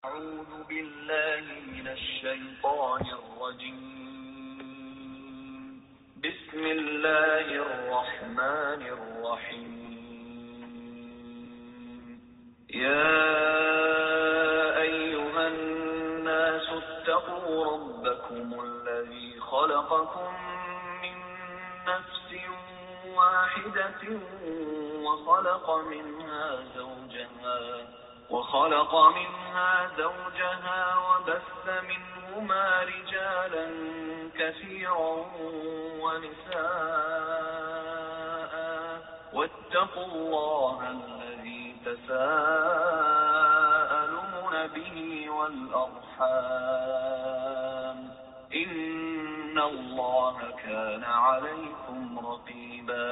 أعوذ بالله من الشيطان الرجيم. بسم الله الرحمن الرحيم. يا أيها الناس اتقوا ربكم الذي خلقكم من نفس واحدة وخلق منها زوجها وبث منهما رجالا كثيرا ونساء واتقوا الله الذي تساءلون به والأرحام إن الله كان عليكم رقيبا.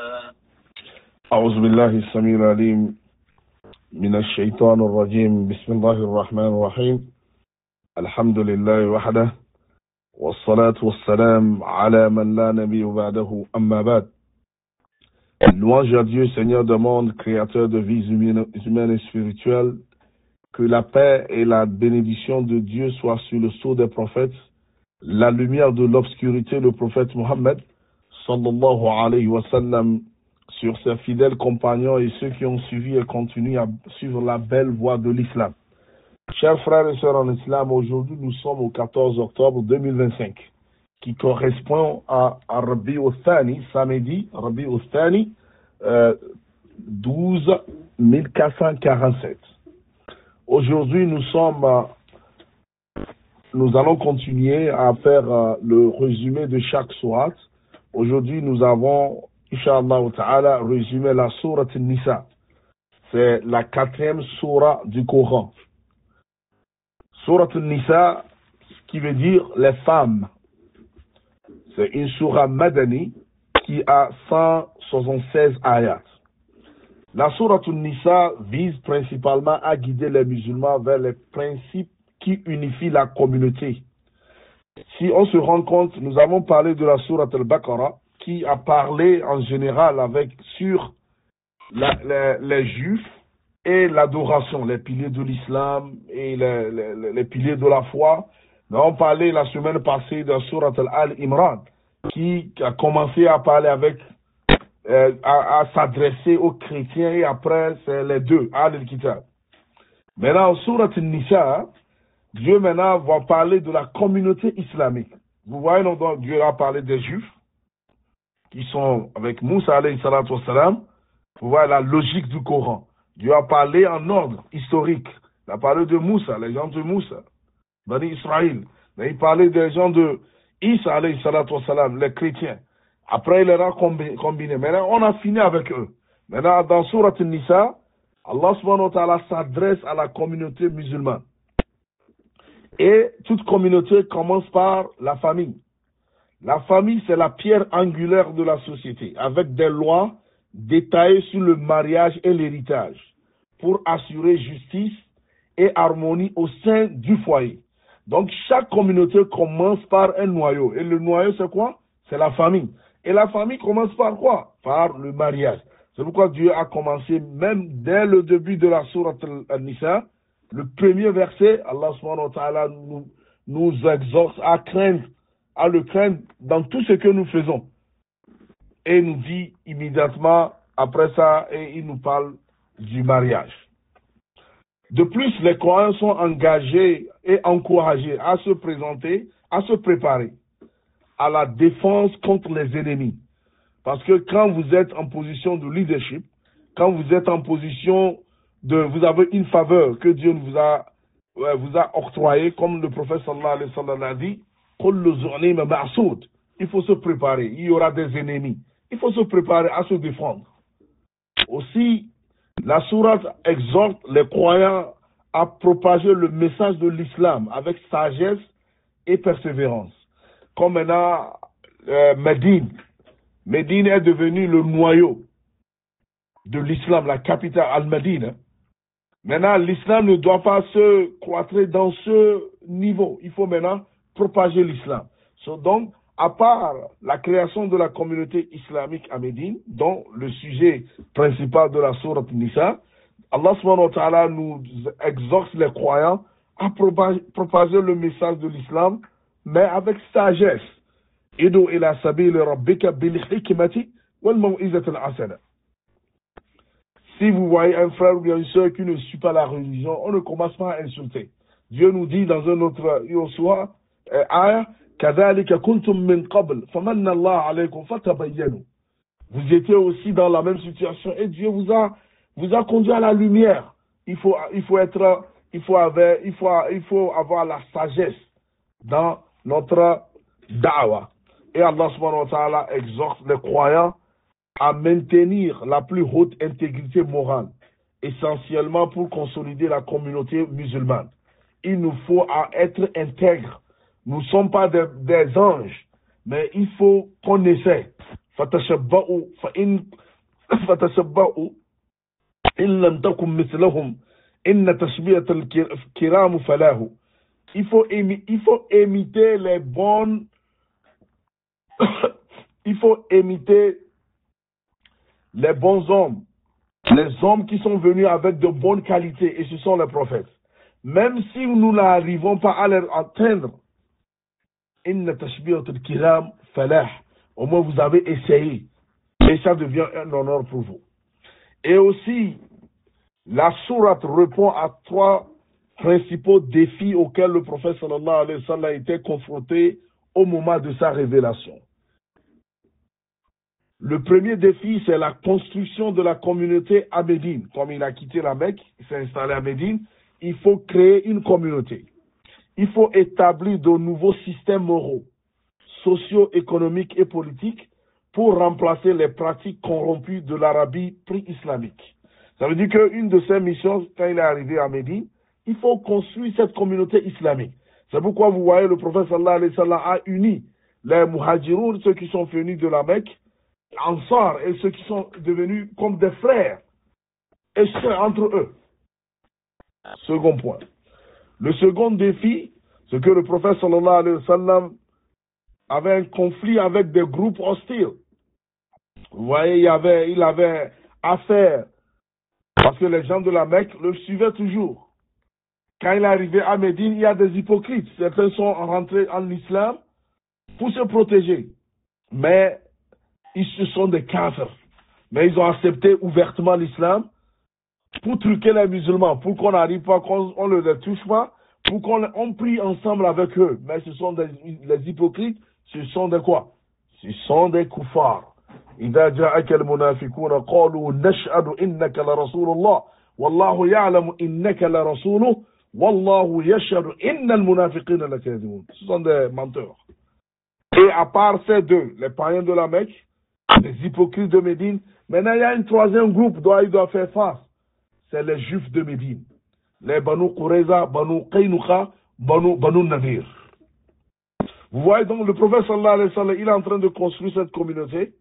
أعوذ بالله السميع العليم من الشيطان الرجيم. بسم الله الرحمن الرحيم. الحمد لله وحده والصلاة والسلام على من لا نبي بعده أما بعد. Louange à Dieu, Seigneur de monde, créateur de vies humaines et spirituelles. Que la paix et la bénédiction de Dieu soient sur le sceau des prophètes, la lumière de l'obscurité, le prophète Mohammed, sallallahu alayhi wa sallam, sur ses fidèles compagnons et ceux qui ont suivi et continuent à suivre la belle voie de l'islam. Chers frères et sœurs en islam, aujourd'hui nous sommes au 14 octobre 2025, qui correspond à Rabi al-Thani, samedi, Rabi al-Thani, 12 1447. Aujourd'hui nous allons continuer à faire le résumé de chaque sourate. Aujourd'hui nous avons Inch'Allah ta'ala, résumer la sourate Nisa. C'est la 4e sourate du Coran. Sourate Nisa, qui veut dire les femmes. C'est une sourate madani qui a 176 ayats. La sourate Nisa vise principalement à guider les musulmans vers les principes qui unifient la communauté. Si on se rend compte, nous avons parlé de la sourate al-Baqarah, qui a parlé en général sur les juifs et l'adoration, les piliers de l'islam et les piliers de la foi. Nous avons parlé la semaine passée de Surat Al-Imran, qui a commencé à parler à s'adresser aux chrétiens, et après c'est les deux, Al-Kitab. Maintenant, en Surat Al-Nisa, Dieu maintenant va parler de la communauté islamique. Vous voyez, donc, Dieu a parlé des juifs, qui sont avec Moussa alayhi salatu wassalam. Vous voyez la logique du Coran. Dieu a parlé en ordre historique. Il a parlé de Moussa, les gens de Moussa, Bani Israël. Il a parlé des gens de Isa alayhi salatu wassalam, les chrétiens. Après, il les a combinés. Maintenant, on a fini avec eux. Maintenant, dans Surat Al-Nisa, Allah subhanahu wa ta'ala s'adresse à la communauté musulmane. Et toute communauté commence par la famille. La famille, c'est la pierre angulaire de la société, avec des lois détaillées sur le mariage et l'héritage, pour assurer justice et harmonie au sein du foyer. Donc, chaque communauté commence par un noyau. Et le noyau, c'est quoi? C'est la famille. Et la famille commence par quoi? Par le mariage. C'est pourquoi Dieu a commencé, même dès le début de la sourate Al-Nisa, le premier verset, Allah subhanahu wa ta'ala nous exhorte à le craindre dans tout ce que nous faisons. Et il nous dit immédiatement après ça, et il nous parle du mariage. De plus, les croyants sont engagés et encouragés à se présenter, à se préparer à la défense contre les ennemis. Parce que quand vous êtes en position de leadership, quand vous êtes en position vous avez une faveur que Dieu vous a octroyée, comme le prophète sallallahu alayhi wa sallam a dit, il faut se préparer, il y aura des ennemis. Il faut se préparer à se défendre. Aussi, la sourate exhorte les croyants à propager le message de l'islam avec sagesse et persévérance. Comme maintenant, Médine est devenu le noyau de l'islam, la capitale Al-Médine. Maintenant, l'islam ne doit pas se croître dans ce niveau. Il faut maintenant propager l'islam. Donc, à part la création de la communauté islamique à Médine, dont le sujet principal de la sourate Nisa, Allah subhanahu wa ta'ala nous exhorte les croyants à propager le message de l'islam, mais avec sagesse. Idu ila sabili rabbika bil hikmati wal mau'izati al hasana. Si vous voyez un frère ou bien une soeur qui ne suit pas la religion, on ne commence pas à insulter. Dieu nous dit dans un autre Yosua, ayah, kadhalika kuntum min qabl, famanna Allah alaykum fatabayyanu. Vous étiez aussi dans la même situation et Dieu vous a conduit à la lumière. Il faut avoir la sagesse dans notre da'wah. Et Allah subhanahu wa ta'ala exhorte les croyants à maintenir la plus haute intégrité morale, essentiellement pour consolider la communauté musulmane. Il nous faut être intègres. Nous ne sommes pas des anges, mais il faut qu'on essaie. فَتَشَبَّأُوا إِن لَمْ تَكُنْ مِثْلَهُمْ إِنَّ تَشْبِيَةَ الْكِرَامُ فَلَاهُ. Il faut imiter les bonnes il faut imiter les bons hommes, les hommes qui sont venus avec de bonnes qualités, et ce sont les prophètes. Même si nous n'arrivons pas à les atteindre, inna tashbihatul kiram falah. Au moins vous avez essayé, et ça devient un honneur pour vous. Et aussi, la sourate répond à 3 principaux défis auxquels le prophète sallallahu alayhi wa sallam était confronté au moment de sa révélation. Le premier défi, c'est la construction de la communauté à Médine. Comme il a quitté la Mecque, il s'est installé à Médine, il faut créer une communauté. Il faut établir de nouveaux systèmes moraux, socio-économiques et politiques pour remplacer les pratiques corrompues de l'Arabie pré-islamique. Ça veut dire qu'une de ses missions, quand il est arrivé à Médine, il faut construire cette communauté islamique. C'est pourquoi vous voyez le prophète sallallahu alayhi wa sallam a uni les muhajiroun, ceux qui sont venus de la Mecque, Ansar, et ceux qui sont devenus comme des frères et sœurs entre eux. Second point. Le second défi, c'est que le prophète sallallahu alayhi wa sallam avait un conflit avec des groupes hostiles. Vous voyez, il avait affaire, parce que les gens de la Mecque le suivaient toujours. Quand il est arrivé à Médine, il y a des hypocrites. Certains sont rentrés en islam pour se protéger. Mais ce sont des kafirs. Mais ils ont accepté ouvertement l'islam pour truquer les musulmans, pour qu'on n'arrive pas, qu'on ne les touche pas, pour qu'on prie ensemble avec eux. Mais ce sont les hypocrites, ce sont des quoi? Ce sont des koufars. إذا جاءك المنافقون قالوا نشهد إنك لرسول الله والله يعلم إنك لرسوله والله يشهد إن المنافقين لكاذبون. Ce sont des menteurs. Et à part ces deux, les païens de la Mecque, les hypocrites de Médine, maintenant il y a un troisième groupe dont il doit faire face. C'est les juifs de Médine. Les Banu Qurayza, Banu Qaynuqa, Banu Nadir. Vous voyez donc le prophète sallallahu alayhi wa sallam, il est en train de construire cette communauté.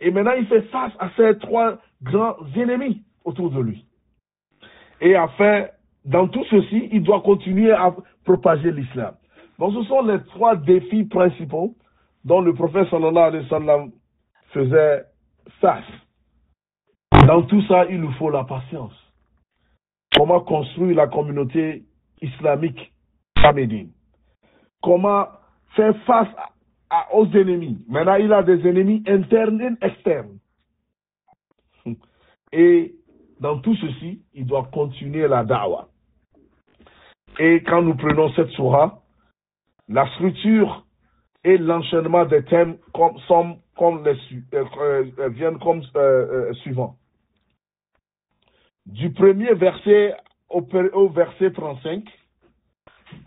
Et maintenant, il fait face à ces 3 grands ennemis autour de lui. Et enfin, dans tout ceci, il doit continuer à propager l'islam. Donc, ce sont les 3 défis principaux dont le prophète sallallahu alayhi wa sallam faisait face. Dans tout ça, il nous faut la patience. Comment construire la communauté islamique à Médine? Comment faire face aux ennemis? Maintenant, il a des ennemis internes et externes. Et dans tout ceci, il doit continuer la da'wah. Et quand nous prenons cette sourate, la structure et l'enchaînement des thèmes viennent comme suivant. Du premier verset au verset 35,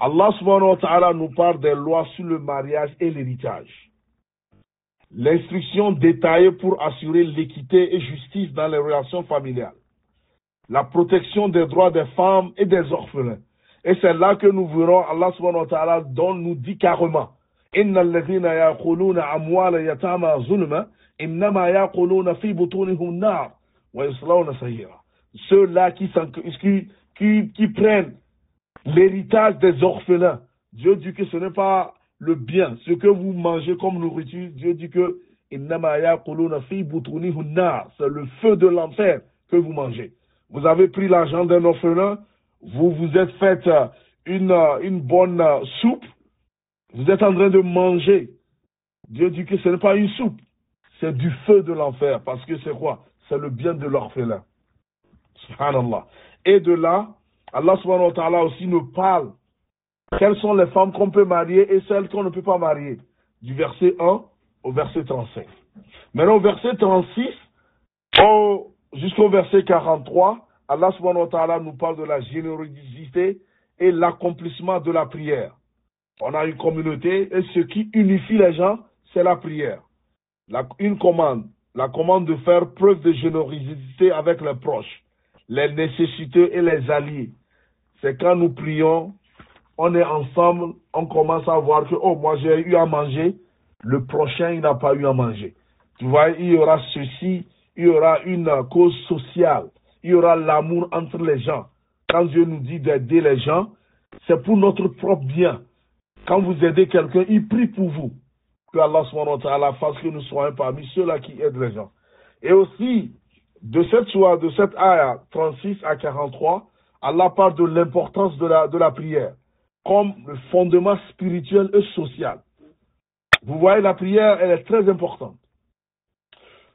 Allah subhanahu wa ta'ala nous parle des lois sur le mariage et l'héritage. L'instruction détaillée pour assurer l'équité et justice dans les relations familiales. La protection des droits des femmes et des orphelins. Et c'est là que nous verrons Allah subhanahu wa ta'ala dont nous dit carrément إِنَّ الَّذِينَ يَأْكُلُونَ أَمْوَالَ الْيَتَامَى ظُلْمًا إِنَّمَا يَأْكُلُونَ فِي بُطُونِهِمْ نَارًا وَيَصْلَوْنَ سَعِيرًا. Ceux-là qui prennent l'héritage des orphelins. Dieu dit que ce n'est pas le bien, ce que vous mangez comme nourriture. Dieu dit que c'est le feu de l'enfer que vous mangez. Vous avez pris l'argent d'un orphelin, vous vous êtes fait une bonne soupe, vous êtes en train de manger. Dieu dit que ce n'est pas une soupe, c'est du feu de l'enfer. Parce que c'est quoi? C'est le bien de l'orphelin. Subhanallah. Et de là, Allah subhanahu wa ta'ala aussi nous parle. Quelles sont les femmes qu'on peut marier et celles qu'on ne peut pas marier? Du verset 1 au verset 35. Maintenant, au verset 36 jusqu'au verset 43, Allah subhanahu wa ta'ala nous parle de la générosité et l'accomplissement de la prière. On a une communauté et ce qui unifie les gens, c'est la prière. Une commande, la commande de faire preuve de générosité avec les proches, les nécessiteux et les alliés. C'est quand nous prions, on est ensemble, on commence à voir que, oh, moi j'ai eu à manger, le prochain il n'a pas eu à manger. Tu vois, il y aura ceci, il y aura une cause sociale, il y aura l'amour entre les gens. Quand Dieu nous dit d'aider les gens, c'est pour notre propre bien. Quand vous aidez quelqu'un, il prie pour vous. Que Allah subhanahu wa ta'ala fasse que nous soyons parmi ceux-là qui aident les gens. Et aussi, de cette ayah 36 à 43, Allah parle de l'importance de la prière comme le fondement spirituel et social. Vous voyez, la prière, elle est très importante.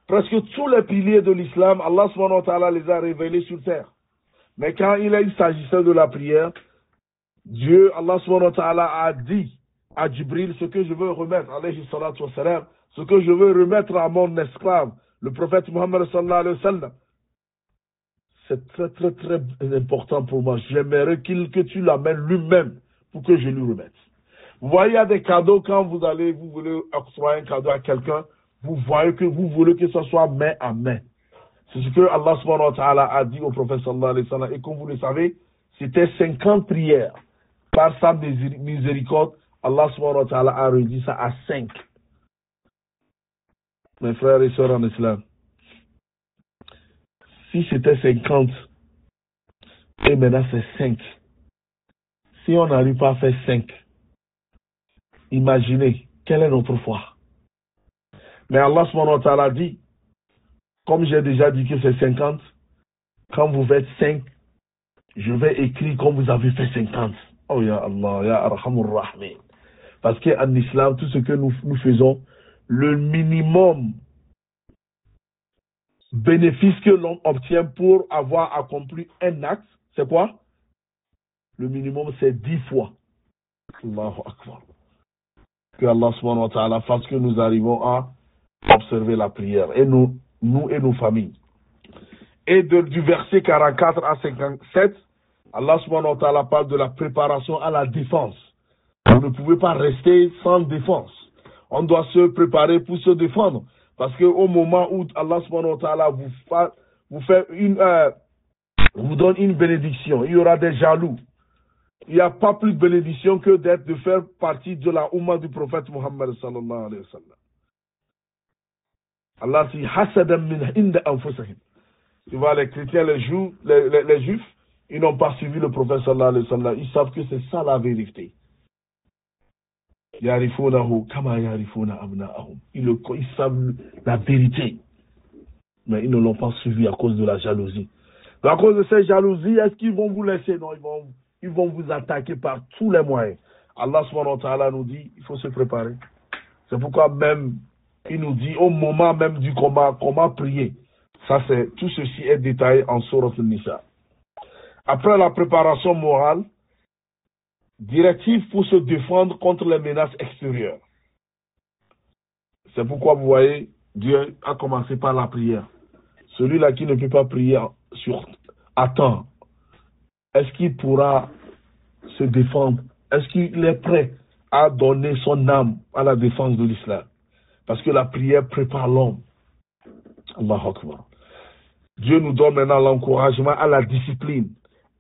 Presque tous les piliers de l'islam, Allah subhanahu wa ta'ala les a révélés sur terre. Mais quand il s'agissait de la prière, Dieu, Allah subhanahu wa ta'ala a dit à Jibril ce que je veux remettre, alayhi salatu wa salam, ce que je veux remettre à mon esclave, le prophète Muhammad sallallahu alayhi wa sallam. C'est très, très, très important pour moi. J'aimerais que tu l'amènes lui-même pour que je lui remette. Vous voyez, il y a des cadeaux quand vous voulez octroyer un cadeau à quelqu'un, vous voyez que vous voulez que ce soit main à main. C'est ce que Allah subhanahu wa ta'ala a dit au prophète sallallahu alayhi wa sallam. Et comme vous le savez, c'était 50 prières. Par sa miséricorde, Allah subhanahu wa ta'ala a réduit ça à 5. Mes frères et sœurs en islam, si c'était 50, et maintenant c'est 5, si on n'arrive pas à faire 5, imaginez, quelle est notre foi? Mais Allah subhanahu wa ta'ala dit, comme j'ai déjà dit que c'est 50, quand vous faites 5, je vais écrire comme vous avez fait 50. Oh ya Allah, ya Arhamur Rahmin. Parce qu'en islam, tout ce que nous faisons, le minimum bénéfice que l'on obtient pour avoir accompli un acte, c'est quoi? Le minimum, c'est 10 fois. Allahu Akbar. Que Allah subhanahu wa ta'ala fasse que nous arrivons à observer la prière. Et nous et nos familles. Et du verset 44 à 57, Allah subhanahu wa ta'ala parle de la préparation à la défense. Vous ne pouvez pas rester sans défense. On doit se préparer pour se défendre. Parce qu'au moment où Allah subhanahu wa ta'ala vous donne une bénédiction, il y aura des jaloux. Il n'y a pas plus de bénédiction que de faire partie de la Ummah du prophète Muhammad sallallahu alayhi wa sallam. Allah dit hasadan min inda anfusihim. Tu vois, les chrétiens, les juifs, ils n'ont pas suivi le prophète sallallahu alayhi wa sallam. Ils savent que c'est ça la vérité. Yarifunahu kama yarifuna abna'ahum. Ils savent la vérité. Mais ils ne l'ont pas suivi à cause de la jalousie. Donc, à cause de cette jalousie, est-ce qu'ils vont vous laisser? Non, ils vont vous attaquer par tous les moyens. Allah subhanahu wa ta'ala nous dit, il faut se préparer. C'est pourquoi même, il nous dit au moment même du combat, comment prier. Ça, tout ceci est détaillé en Sourate An-Nisa. Après la préparation morale, directive pour se défendre contre les menaces extérieures. C'est pourquoi vous voyez, Dieu a commencé par la prière. Celui-là qui ne peut pas prier à temps, est-ce qu'il pourra se défendre? Est-ce qu'il est prêt à donner son âme à la défense de l'islam? Parce que la prière prépare l'homme. Allahu Akbar. Dieu nous donne maintenant l'encouragement à la discipline,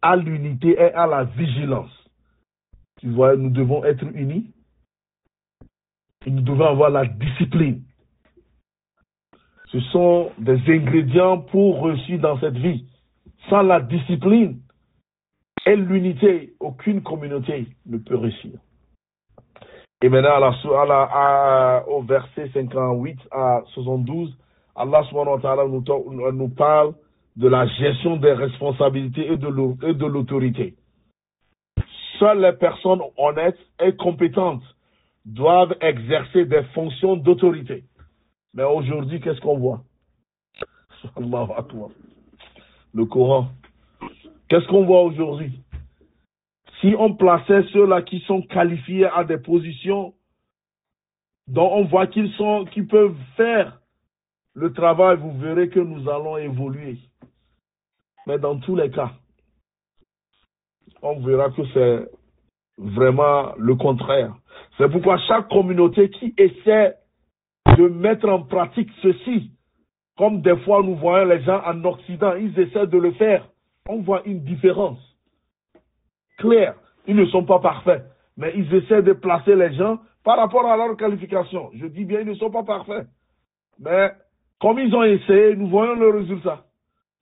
à l'unité et à la vigilance. Tu vois, nous devons être unis. Et nous devons avoir la discipline. Ce sont des ingrédients pour réussir dans cette vie. Sans la discipline et l'unité, aucune communauté ne peut réussir. Et maintenant, au verset 58 à 72, Allah subhanahu wa ta'ala nous parle de la gestion des responsabilités et de l'autorité. seules les personnes honnêtes et compétentes doivent exercer des fonctions d'autorité. Mais aujourd'hui, qu'est-ce qu'on voit? Allahu Akbar. Le Coran. Qu'est-ce qu'on voit aujourd'hui? Si on plaçait ceux-là qui sont qualifiés à des positions dont on voit qu'ils peuvent faire le travail, vous verrez que nous allons évoluer. Mais dans tous les cas, on verra que c'est vraiment le contraire. C'est pourquoi chaque communauté qui essaie de mettre en pratique ceci, comme des fois nous voyons les gens en Occident, ils essaient de le faire, on voit une différence claire. Ils ne sont pas parfaits, mais ils essaient de placer les gens par rapport à leur qualification. Je dis bien, ils ne sont pas parfaits. Mais comme ils ont essayé, nous voyons le résultat.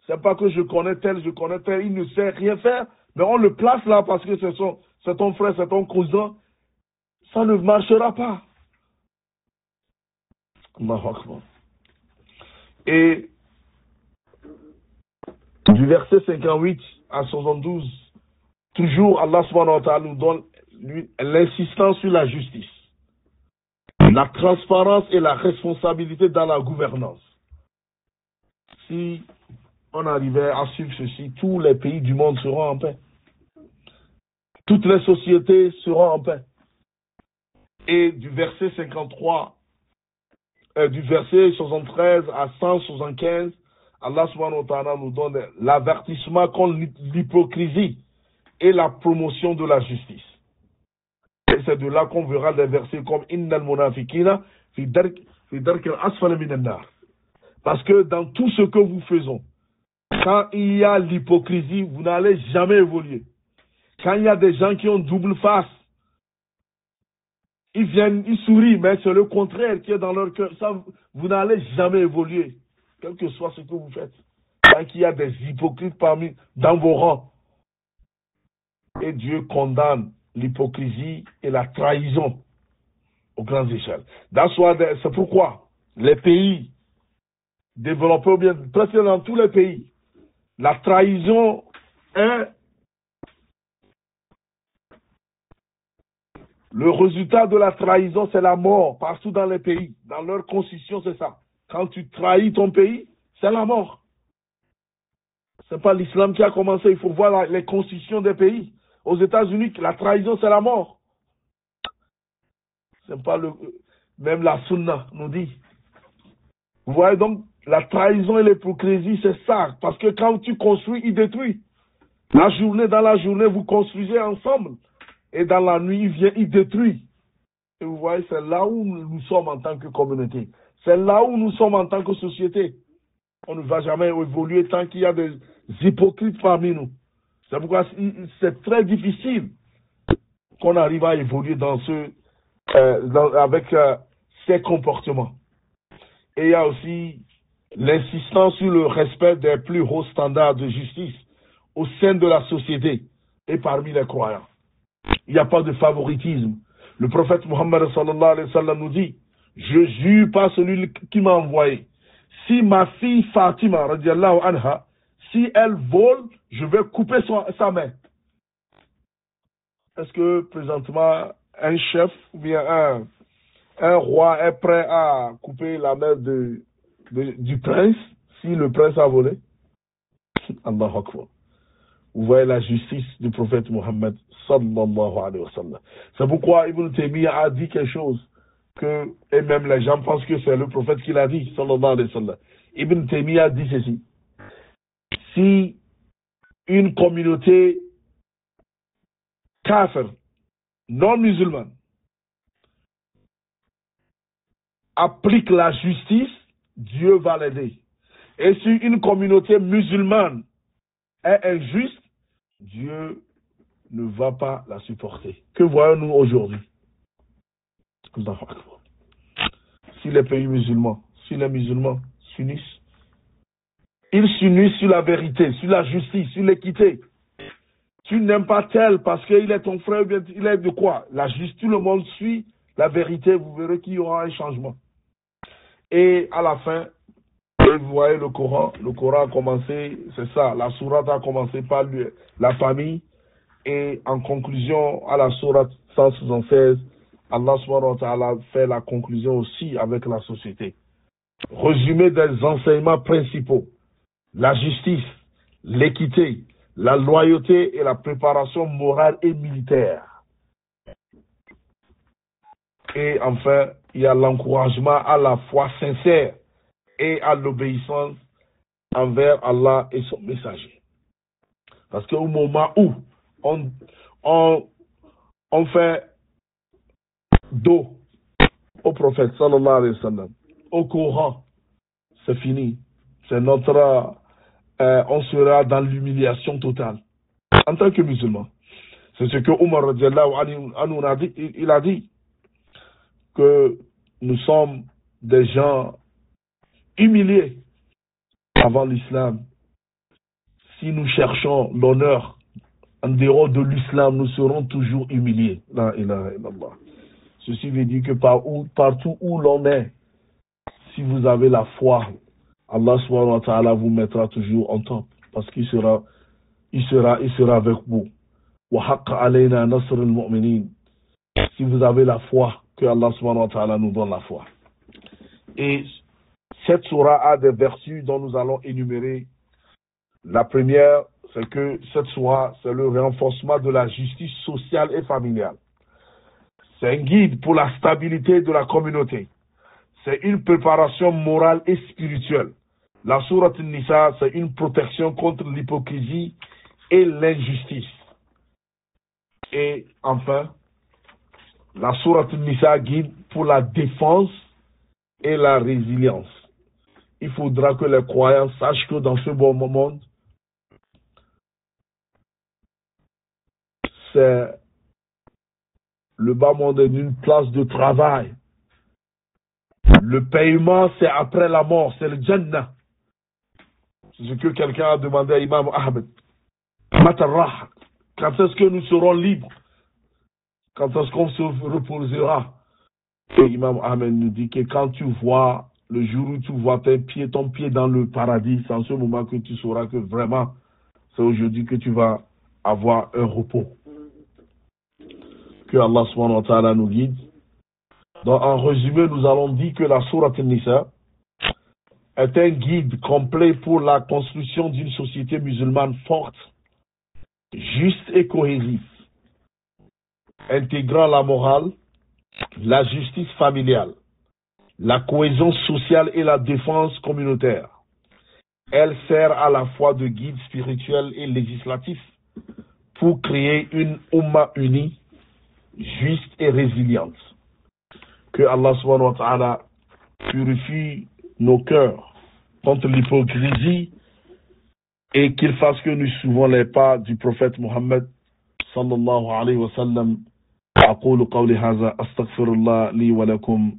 C'est pas que je connais tel, il ne sait rien faire, mais on le place là parce que c'est ton frère, c'est ton cousin. Ça ne marchera pas. Et du verset 58 à 72, toujours Allah subhanahu wa ta'ala nous donne l'insistance sur la justice, la transparence et la responsabilité dans la gouvernance. Si on arrivait à suivre ceci, tous les pays du monde seront en paix. Toutes les sociétés seront en paix. Et du verset 53, du verset 73 à 175, Allah subhanahu wa ta'ala nous donne l'avertissement contre l'hypocrisie et la promotion de la justice. Et c'est de là qu'on verra des versets comme Innal munafiqina fi dark al-asfal min an-nar. Parce que dans tout ce que vous faisons, quand il y a l'hypocrisie, vous n'allez jamais évoluer. Quand il y a des gens qui ont double face, ils viennent, ils sourient, mais c'est le contraire qui est dans leur cœur. Ça, vous n'allez jamais évoluer, quel que soit ce que vous faites. Quand il y a des hypocrites dans vos rangs, et Dieu condamne l'hypocrisie et la trahison aux grandes échelles. C'est pourquoi les pays développés, ou bien presque dans tous les pays, la trahison est le résultat de la trahison, c'est la mort partout dans les pays. Dans leur constitution, c'est ça. Quand tu trahis ton pays, c'est la mort. C'est pas l'islam qui a commencé. Il faut voir les constitutions des pays. Aux États-Unis, la trahison, c'est la mort. C'est pas même la sunna nous dit. Vous voyez donc, la trahison et l'hypocrisie, c'est ça. Parce que quand tu construis, il détruit. Dans la journée, vous construisez ensemble. Et dans la nuit, il vient, il détruit. Et vous voyez, c'est là où nous sommes en tant que communauté. C'est là où nous sommes en tant que société. On ne va jamais évoluer tant qu'il y a des hypocrites parmi nous. C'est pourquoi c'est très difficile qu'on arrive à évoluer avec ces comportements. Et il y a aussi l'insistance sur le respect des plus hauts standards de justice au sein de la société et parmi les croyants. Il n'y a pas de favoritisme. Le prophète Mohammed sallallahu alayhi wa sallam nous dit: je jure par celui qui m'a envoyé. Si ma fille Fatima radiallahu anha, si elle vole, je vais couper sa main. Est-ce que présentement un chef ou bien un roi est prêt à couper la main du prince si le prince a volé? Allahu Akbar. Vous voyez la justice du prophète Mohammed sallallahu alayhi wa sallam. C'est pourquoi Ibn Taymiyyah a dit quelque chose et même les gens pensent que c'est le prophète qui l'a dit, sallallahu alayhi wa sallam. Ibn Taymiyyah dit ceci: si une communauté kafir, non musulmane, applique la justice, Dieu va l'aider. Et si une communauté musulmane est injuste, Dieu ne va pas la supporter. Que voyons-nous aujourd'hui? Si les pays musulmans, si les musulmans s'unissent, ils s'unissent sur la vérité, sur la justice, sur l'équité. Tu n'aimes pas tel parce qu'il est ton frère, il est de quoi? La justice, tout le monde suit la vérité, vous verrez qu'il y aura un changement. Et à la fin, vous voyez le Coran a commencé, c'est ça, la sourate a commencé par la famille, Et en conclusion, à la sourate 176, Allah subhanahu wa ta'ala fait la conclusion aussi avec la société. Résumé des enseignements principaux: la justice, l'équité, la loyauté et la préparation morale et militaire. Et enfin, il y a l'encouragement à la foi sincère et à l'obéissance envers Allah et son messager. Parce qu'au moment où on fait dos au prophète sallallahu alayhi wa sallam, au Coran, c'est fini. C'est notre... on sera dans l'humiliation totale. En tant que musulman. C'est ce que Omar radiallahu anhu a dit. Il a dit que nous sommes des gens humiliés avant l'islam. Si nous cherchons l'honneur en dehors de l'islam, nous serons toujours humiliés. La ilaha illallah. Ceci veut dire que partout où l'on est, si vous avez la foi, Allah subhanahu wa ta'ala vous mettra toujours en top. Parce qu'il sera avec vous. Wa haqqa alayna nasr al-mu'minin. Si vous avez la foi, que Allah subhanahu wa ta'ala nous donne la foi. Et cette sourate a des vertus dont nous allons énumérer. La première, c'est que cette sourate, c'est le renforcement de la justice sociale et familiale. C'est un guide pour la stabilité de la communauté. C'est une préparation morale et spirituelle. La sourate An-Nisa, c'est une protection contre l'hypocrisie et l'injustice. Et enfin, la sourate An-Nisa guide pour la défense et la résilience. Il faudra que les croyants sachent que dans ce bon monde, c'est le bas monde est une place de travail. Le paiement, c'est après la mort, c'est le Jannah. C'est ce que quelqu'un a demandé à Imam Ahmed. Matarrah, quand est-ce que nous serons libres? Quand est-ce qu'on se reposera? Et Imam Ahmed nous dit que quand tu vois, le jour où tu vois ton pied dans le paradis, c'est en ce moment que tu sauras que vraiment, c'est aujourd'hui que tu vas avoir un repos. Que Allah subhanahu wa ta'ala nous guide. Donc, en résumé, nous allons dire que la sourate An-Nisa est un guide complet pour la construction d'une société musulmane forte, juste et cohésive, intégrant la morale, la justice familiale, la cohésion sociale et la défense communautaire. Elle sert à la fois de guide spirituel et législatif pour créer une Ummah unie, juste et résiliente. Que Allah subhanahu wa ta'ala purifie nos cœurs contre l'hypocrisie et qu'il fasse que nous suivons les pas du prophète Mohammed sallallahu alayhi wa sallam. أقول قولي هذا أستغفر الله لي ولكم.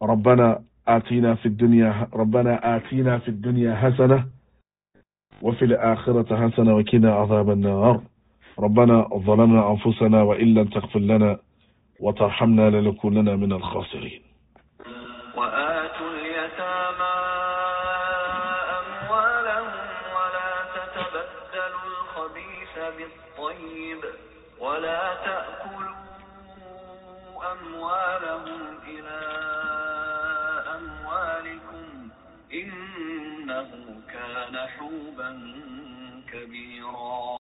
ربنا آتينا في الدنيا حسنة وفي الآخرة حسنة وقنا عذاب النار. ربنا ظلمنا أنفسنا وإن لم تغفر لنا وترحمنا لنكونن من الخاسرين. وآتوا اليتامى أموالهم ولا تتبدلوا الخبيث بالطيب ولا تأكلوا أموالهم إلى أموالكم إنه كان حوبا كبيرا.